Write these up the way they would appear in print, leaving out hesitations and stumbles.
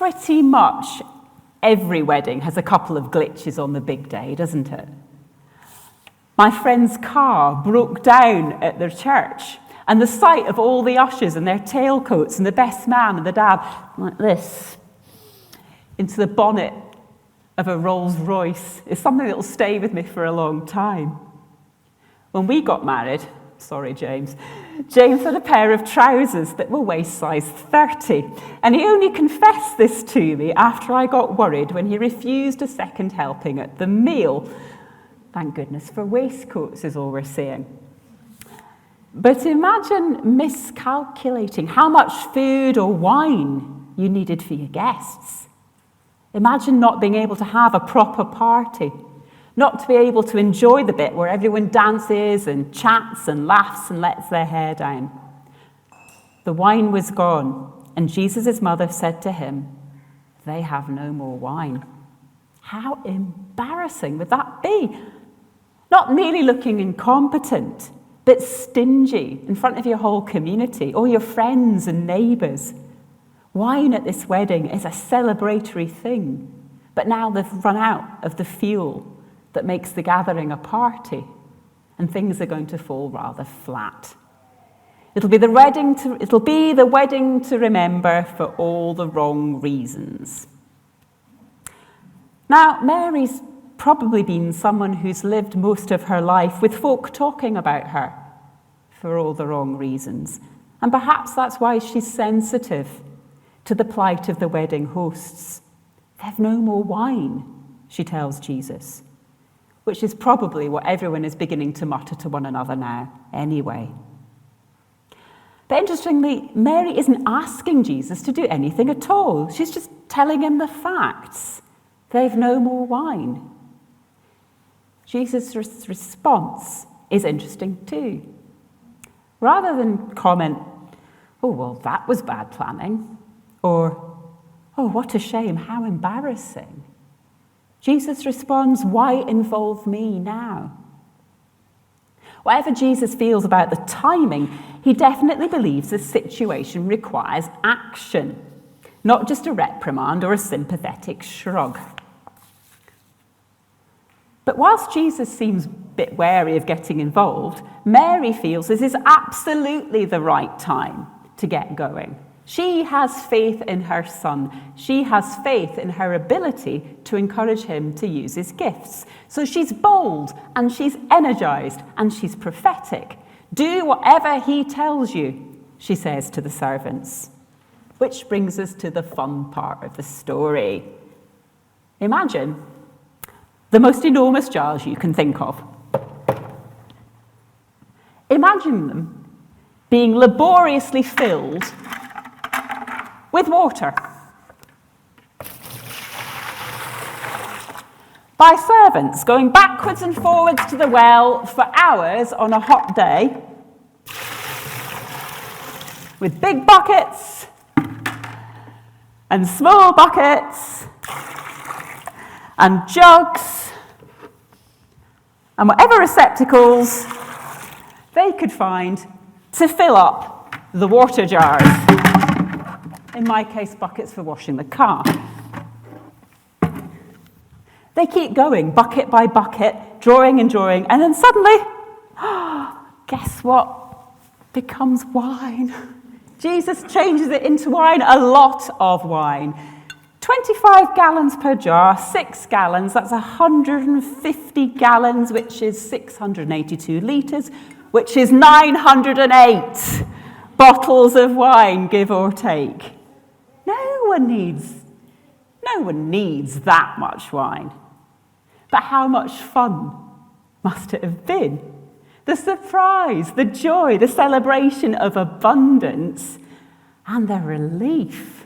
pretty much every wedding has a couple of glitches on the big day, doesn't it? My friend's car broke down at their church, and the sight of all the ushers and their tailcoats and the best man and the dad like this into the bonnet of a Rolls Royce is something that will stay with me for a long time. When we got married, sorry James had a pair of trousers that were waist size 30, and he only confessed this to me after I got worried when he refused a second helping at the meal. Thank goodness for waistcoats is all we're saying. But imagine miscalculating how much food or wine you needed for your guests. Imagine not being able to have a proper party, not to be able to enjoy the bit where everyone dances and chats and laughs and lets their hair down. The wine was gone, and Jesus' mother said to him, "They have no more wine." How embarrassing would that be? Not merely looking incompetent, but stingy in front of your whole community, all your friends and neighbours. Wine at this wedding is a celebratory thing, but now they've run out of the fuel that makes the gathering a party, and things are going to fall rather flat. It'll be the wedding to remember for all the wrong reasons. Now, Mary's probably been someone who's lived most of her life with folk talking about her for all the wrong reasons, and perhaps that's why she's sensitive to the plight of the wedding hosts. They've no more wine, she tells Jesus, which is probably what everyone is beginning to mutter to one another now anyway. But interestingly, Mary isn't asking Jesus to do anything at all. She's just telling him the facts. They've no more wine. Jesus' response is interesting too. Rather than comment, "Oh, well, that was bad planning," or, "Oh, what a shame, how embarrassing," Jesus responds, "Why involve me now?" Whatever Jesus feels about the timing, he definitely believes the situation requires action, not just a reprimand or a sympathetic shrug. But whilst Jesus seems a bit wary of getting involved, Mary feels this is absolutely the right time to get going. She has faith in her son. She has faith in her ability to encourage him to use his gifts. So she's bold and she's energized and she's prophetic. "Do whatever he tells you," she says to the servants. Which brings us to the fun part of the story. Imagine the most enormous jars you can think of. Imagine them being laboriously filled with water by servants going backwards and forwards to the well for hours on a hot day with big buckets and small buckets and jugs and whatever receptacles they could find to fill up the water jars. In my case, buckets for washing the car. They keep going, bucket by bucket, drawing and drawing, and then suddenly, guess what becomes wine? Jesus changes it into wine, a lot of wine. 25 gallons per jar, 6 gallons, that's 150 gallons, which is 682 litres, which is 908 bottles of wine, give or take. No one needs that much wine. But how much fun must it have been? The surprise, the joy, the celebration of abundance, and the relief.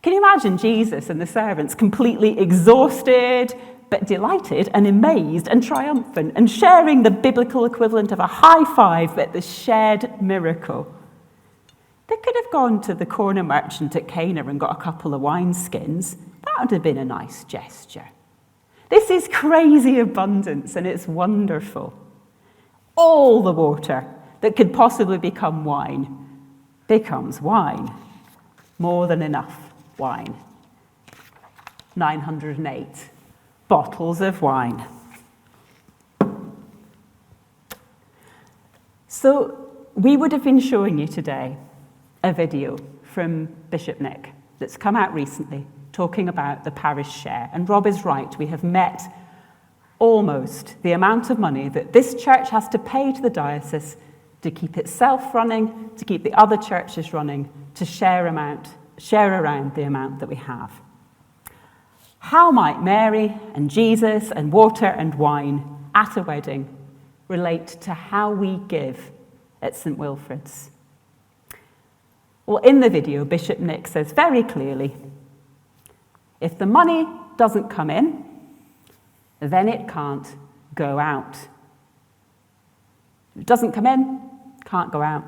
Can you imagine Jesus and the servants completely exhausted, but delighted and amazed and triumphant, and sharing the biblical equivalent of a high five at the shared miracle? They could have gone to the corner merchant at Cana and got a couple of wineskins. That would have been a nice gesture. This is crazy abundance, and it's wonderful. All the water that could possibly become wine becomes wine. More than enough wine. 908 bottles of wine. So we would have been showing you today a video from Bishop Nick that's come out recently talking about the parish share. And Rob is right, we have met almost the amount of money that this church has to pay to the diocese to keep itself running, to keep the other churches running, to share around the amount that we have. How might Mary and Jesus and water and wine at a wedding relate to how we give at St. Wilfrid's? Well, in the video, Bishop Nick says very clearly, if the money doesn't come in, then it can't go out. If it doesn't come in, can't go out.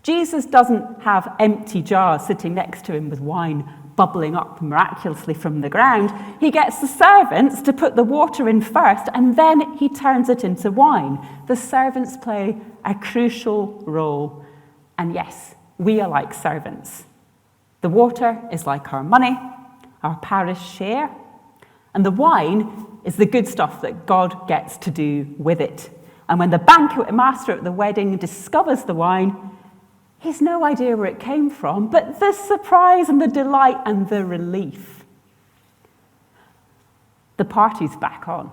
Jesus doesn't have empty jars sitting next to him with wine bubbling up miraculously from the ground. He gets the servants to put the water in first, and then he turns it into wine. The servants play a crucial role. And yes, we are like servants. The water is like our money, our parish share, and the wine is the good stuff that God gets to do with it. And when the banquet master at the wedding discovers the wine, he's no idea where it came from, but the surprise and the delight and the relief. The party's back on.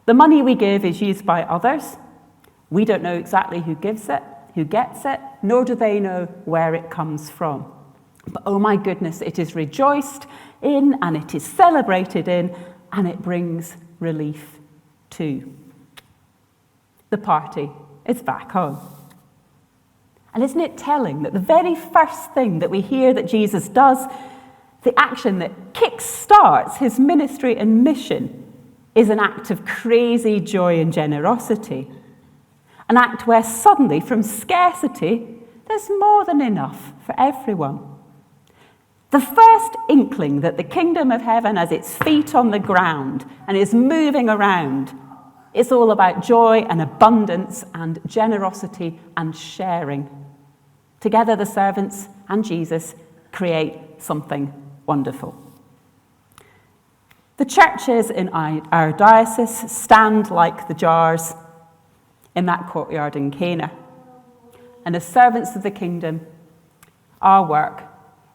The money we give is used by others. We don't know exactly who gives it, who gets it, nor do they know where it comes from. But oh my goodness, it is rejoiced in and it is celebrated in, and it brings relief too. The party is back on. And isn't it telling that the very first thing that we hear that Jesus does, the action that kick-starts his ministry and mission, is an act of crazy joy and generosity? An act where suddenly, from scarcity, there's more than enough for everyone. The first inkling that the kingdom of heaven has its feet on the ground and is moving around, it's all about joy and abundance and generosity and sharing. Together, the servants and Jesus create something wonderful. The churches in our diocese stand like the jars in that courtyard in Cana. And as servants of the kingdom, our work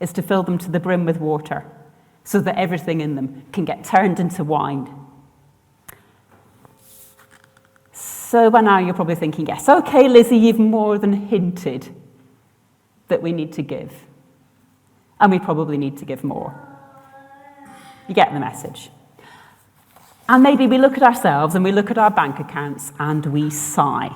is to fill them to the brim with water so that everything in them can get turned into wine. So by now you're probably thinking, yes, okay, Lizzie, you've more than hinted that we need to give. And we probably need to give more. You get the message. And maybe we look at ourselves and we look at our bank accounts and we sigh.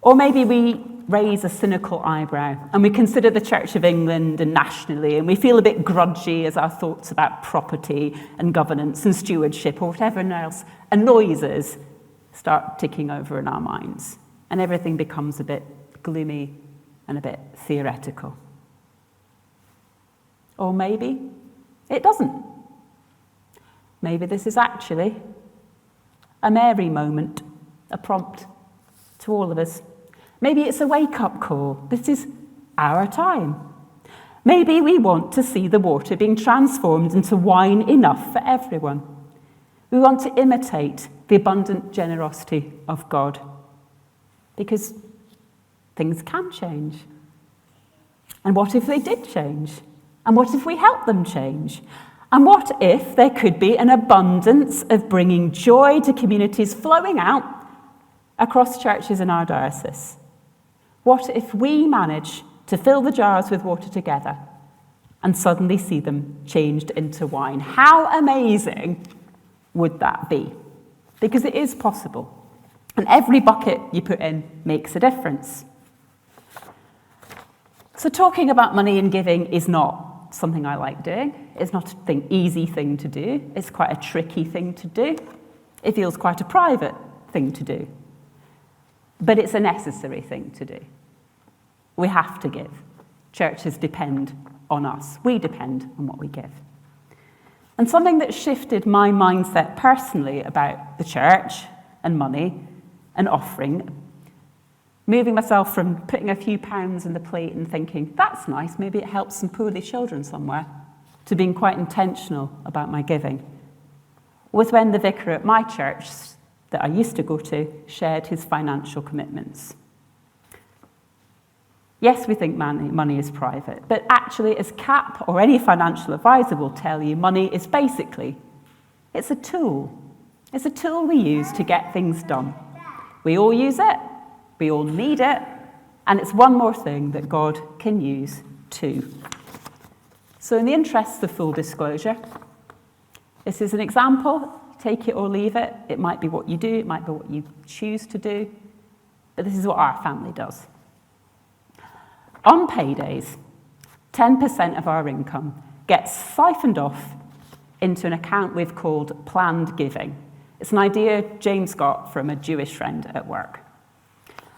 Or maybe we raise a cynical eyebrow and we consider the Church of England and nationally, and we feel a bit grudgy as our thoughts about property and governance and stewardship or whatever else annoys us start ticking over in our minds, and everything becomes a bit gloomy and a bit theoretical. Or maybe it doesn't. Maybe this is actually a Mary moment, a prompt to all of us. Maybe it's a wake-up call. This is our time. Maybe we want to see the water being transformed into wine enough for everyone. We want to imitate the abundant generosity of God, because things can change. And what if they did change? And what if we helped them change? And what if there could be an abundance of bringing joy to communities flowing out across churches in our diocese? What if we manage to fill the jars with water together and suddenly see them changed into wine? How amazing would that be? Because it is possible. And every bucket you put in makes a difference. So talking about money and giving is not something I like doing. It's not an easy thing to do. It's quite a tricky thing to do. It feels quite a private thing to do. But it's a necessary thing to do. We have to give. Churches depend on us. We depend on what we give. And something that shifted my mindset personally about the church and money and offering, moving myself from putting a few pounds in the plate and thinking, that's nice, maybe it helps some poorly children somewhere, to being quite intentional about my giving was when the vicar at my church that I used to go to shared his financial commitments. Yes, we think money is private, but actually, as CAP or any financial advisor will tell you, money is basically, it's a tool. It's a tool we use to get things done. We all use it, we all need it, and it's one more thing that God can use too. So in the interests of full disclosure, this is an example. Take it or leave it. It might be what you do, it might be what you choose to do, but this is what our family does. On paydays, 10% of our income gets siphoned off into an account we've called planned giving. It's an idea James got from a Jewish friend at work.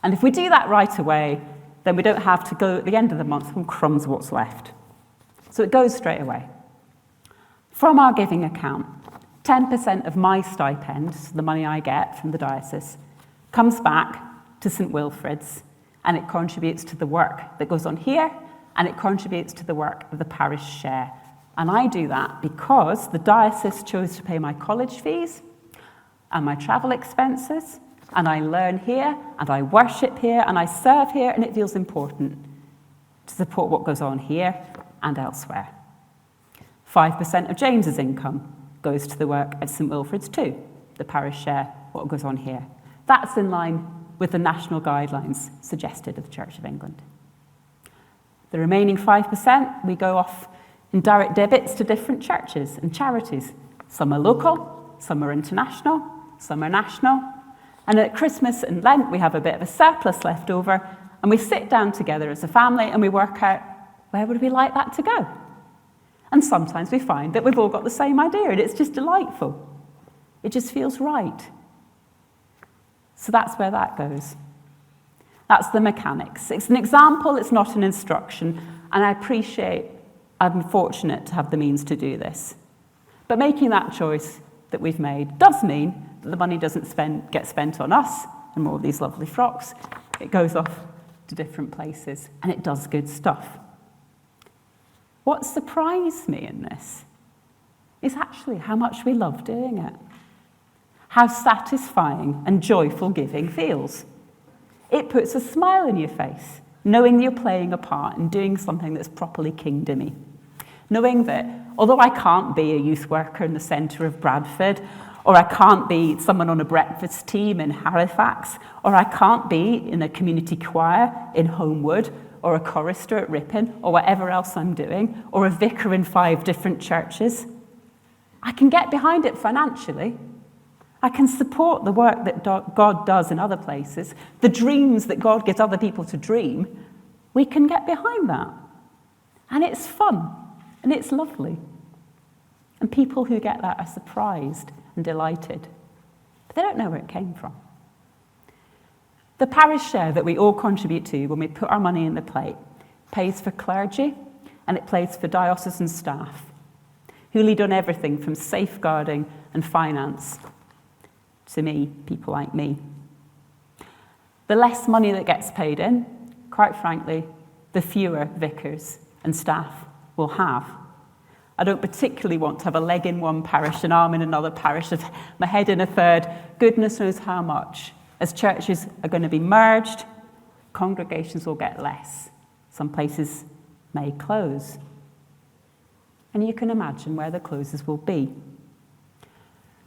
And if we do that right away, then we don't have to go at the end of the month and crumbs what's left. So it goes straight away. From our giving account, 10% of my stipend, so the money I get from the diocese, comes back to St Wilfrid's, and it contributes to the work that goes on here, and it contributes to the work of the parish share. And I do that because the diocese chose to pay my college fees and my travel expenses, and I learn here, and I worship here, and I serve here, and it feels important to support what goes on here and elsewhere. 5% of James's income goes to the work at St Wilfrid's too, the parish share, what goes on here. That's in line with the national guidelines suggested of the Church of England. The remaining 5%, we go off in direct debits to different churches and charities. Some are local, some are international, some are national. And at Christmas and Lent, we have a bit of a surplus left over, and we sit down together as a family and we work out, where would we like that to go? And sometimes we find that we've all got the same idea, and it's just delightful. It just feels right. So that's where that goes. That's the mechanics. It's an example, it's not an instruction, and I'm fortunate to have the means to do this. But making that choice that we've made does mean that the money doesn't get spent on us and more of these lovely frocks. It goes off to different places, and it does good stuff. What surprised me in this is actually how much we love doing it. How satisfying and joyful giving feels. It puts a smile on your face, knowing you're playing a part and doing something that's properly kingdomy. Knowing that, although I can't be a youth worker in the centre of Bradford, or I can't be someone on a breakfast team in Halifax, or I can't be in a community choir in Homewood, or a chorister at Ripon, or whatever else I'm doing, or a vicar in 5 different churches, I can get behind it financially. I can support the work that God does in other places, the dreams that God gives other people to dream. We can get behind that. And it's fun, and it's lovely. And people who get that are surprised and delighted. But they don't know where it came from. The parish share that we all contribute to when we put our money in the plate pays for clergy, and it pays for diocesan staff who lead on everything from safeguarding and finance to me, people like me. The less money that gets paid in, quite frankly, the fewer vicars and staff will have. I don't particularly want to have a leg in one parish, an arm in another parish, my head in a third, goodness knows how much. As churches are going to be merged, congregations will get less. Some places may close. And you can imagine where the closes will be.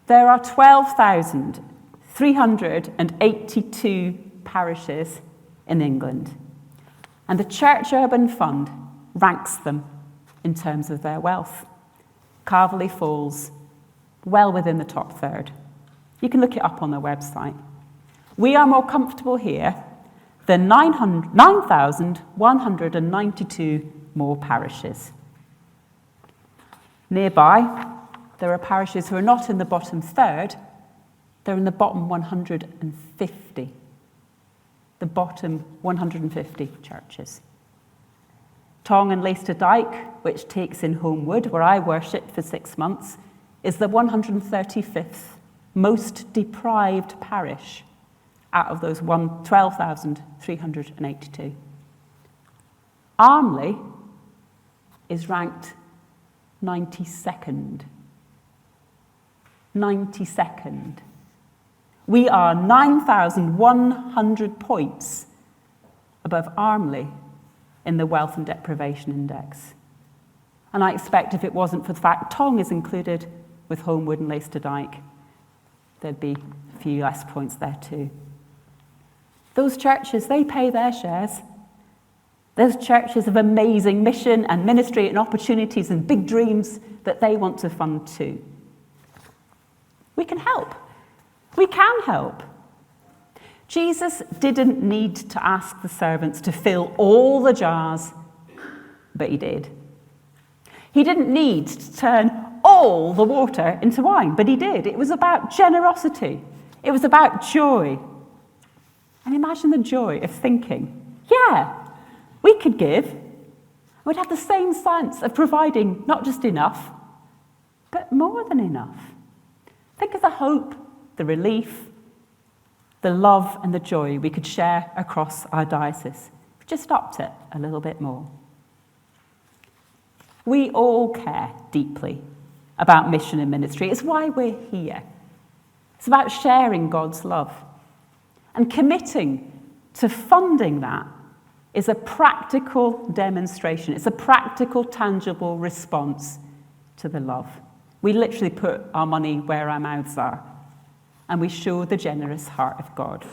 There are 12,382 parishes in England, and the Church Urban Fund ranks them in terms of their wealth. Calverley falls well within the top third. You can look it up on their website. We are more comfortable here than 9,192 more parishes. Nearby, there are parishes who are not in the bottom third, they're in the bottom 150. The bottom 150 churches. Tong and Leicester Dyke, which takes in Homewood, where I worshipped for 6 months, is the 135th most deprived parish out of those 12,382. Armley is ranked 92nd. 92nd. We are 9,100 points above Armley in the Wealth and Deprivation Index. And I expect if it wasn't for the fact Tong is included with Holmwood and Leicester-Dyke, there'd be a few less points there too. Those churches, they pay their shares. Those churches have amazing mission and ministry and opportunities and big dreams that they want to fund too. We can help. We can help. Jesus didn't need to ask the servants to fill all the jars, but he did. He didn't need to turn all the water into wine, but he did. It was about generosity. It was about joy. And imagine the joy of thinking, yeah, we could give. We'd have the same sense of providing not just enough, but more than enough. Think of the hope, the relief, the love and the joy we could share across our diocese. We've just upped it a little bit more. We all care deeply about mission and ministry. It's why we're here. It's about sharing God's love. And committing to funding that is a practical demonstration. It's a practical, tangible response to the love. We literally put our money where our mouths are, and we show the generous heart of God.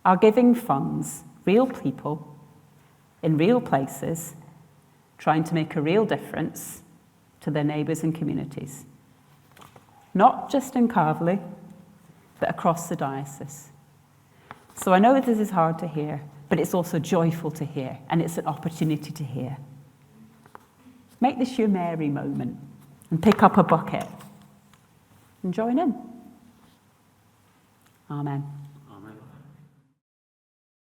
Our giving funds real people in real places, trying to make a real difference to their neighbours and communities. Not just in Calverley, but across the diocese. So I know this is hard to hear, but it's also joyful to hear, and it's an opportunity to hear. Make this your Mary moment and pick up a bucket and join in. Amen.